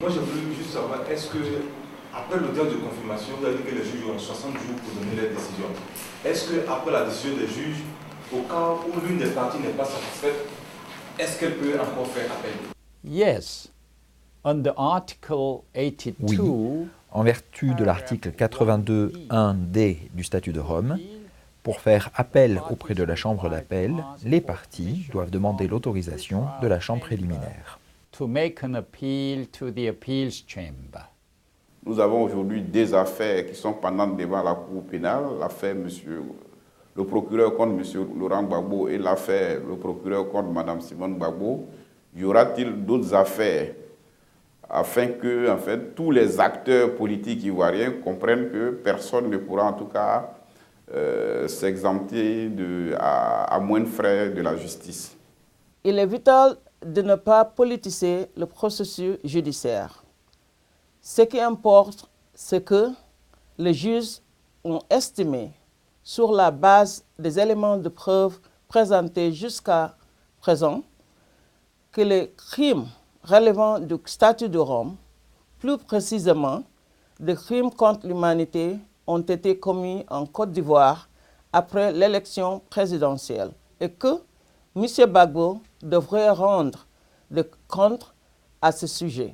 Moi, je voulais juste savoir, est-ce que, après l'audience de confirmation, vous avez dit que les juges ont 60 jours pour donner leur décision. Est-ce qu'après la décision des juges, au cas où l'une des parties n'est pas satisfaite, est-ce qu'elle peut encore faire appel? Yes. Under Article 82, Oui, en vertu de l'article 82.1d du statut de Rome, pour faire appel auprès de la chambre d'appel, les parties doivent demander l'autorisation de la chambre préliminaire. to make an appeal to the appeals chamber. Nous avons aujourd'hui des affaires qui sont pendantes devant la Cour pénale, l'affaire le procureur contre M. Laurent Gbagbo et l'affaire le procureur contre Mme Simone Gbagbo. Y aura-t-il d'autres affaires afin que en fait, tous les acteurs politiques ivoiriens comprennent que personne ne pourra en tout cas s'exempter à moins de frais de la justice? Il est vital de ne pas politiser le processus judiciaire. Ce qui importe, c'est que les juges ont estimé, sur la base des éléments de preuve présentés jusqu'à présent, que les crimes relevant du statut de Rome, plus précisément des crimes contre l'humanité, ont été commis en Côte d'Ivoire après l'élection présidentielle et que M. Gbagbo devrait rendre des comptes à ce sujet.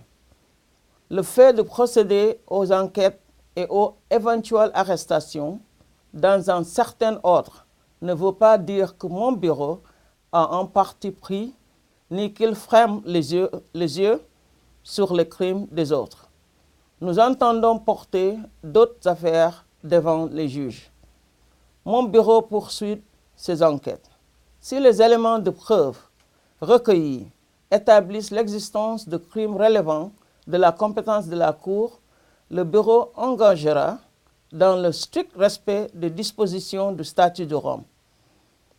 Le fait de procéder aux enquêtes et aux éventuelles arrestations dans un certain ordre ne veut pas dire que mon bureau a un parti pris ni qu'il ferme les yeux sur les crimes des autres. Nous entendons porter d'autres affaires devant les juges. Mon bureau poursuit ces enquêtes. Si les éléments de preuve recueillis établissent l'existence de crimes relevant de la compétence de la Cour, le bureau engagera, dans le strict respect des dispositions du statut de Rome,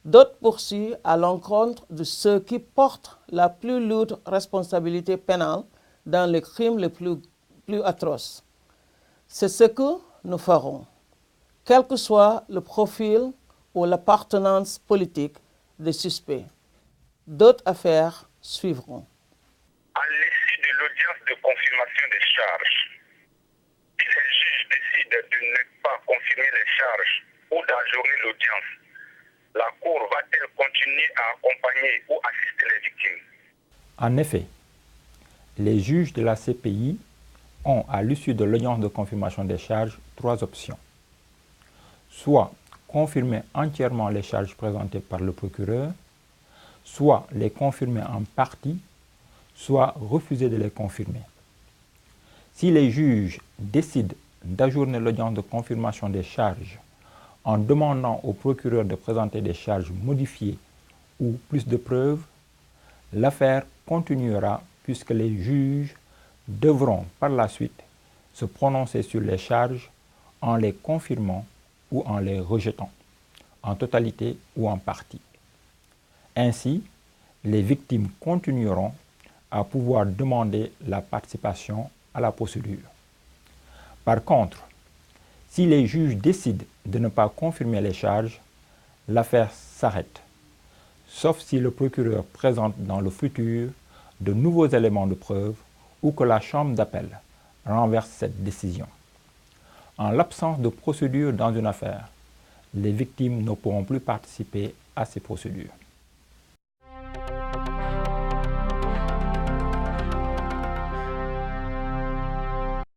d'autres poursuites à l'encontre de ceux qui portent la plus lourde responsabilité pénale dans les crimes les plus atroces. C'est ce que nous ferons, quel que soit le profil ou l'appartenance politique des suspects. D'autres affaires suivront. À l'issue de l'audience de confirmation des charges, si les juges décident de ne pas confirmer les charges ou d'ajourner l'audience, la Cour va-t-elle continuer à accompagner ou assister les victimes? En effet, les juges de la CPI ont, à l'issue de l'audience de confirmation des charges, trois options. Soit confirmer entièrement les charges présentées par le procureur, soit les confirmer en partie, soit refuser de les confirmer. Si les juges décident d'ajourner l'audience de confirmation des charges en demandant au procureur de présenter des charges modifiées ou plus de preuves, l'affaire continuera puisque les juges devront par la suite se prononcer sur les charges en les confirmant ou en les rejetant, en totalité ou en partie. Ainsi, les victimes continueront à pouvoir demander la participation à la procédure. Par contre, si les juges décident de ne pas confirmer les charges, l'affaire s'arrête, sauf si le procureur présente dans le futur de nouveaux éléments de preuve ou que la chambre d'appel renverse cette décision. En l'absence de procédure dans une affaire, les victimes ne pourront plus participer à ces procédures.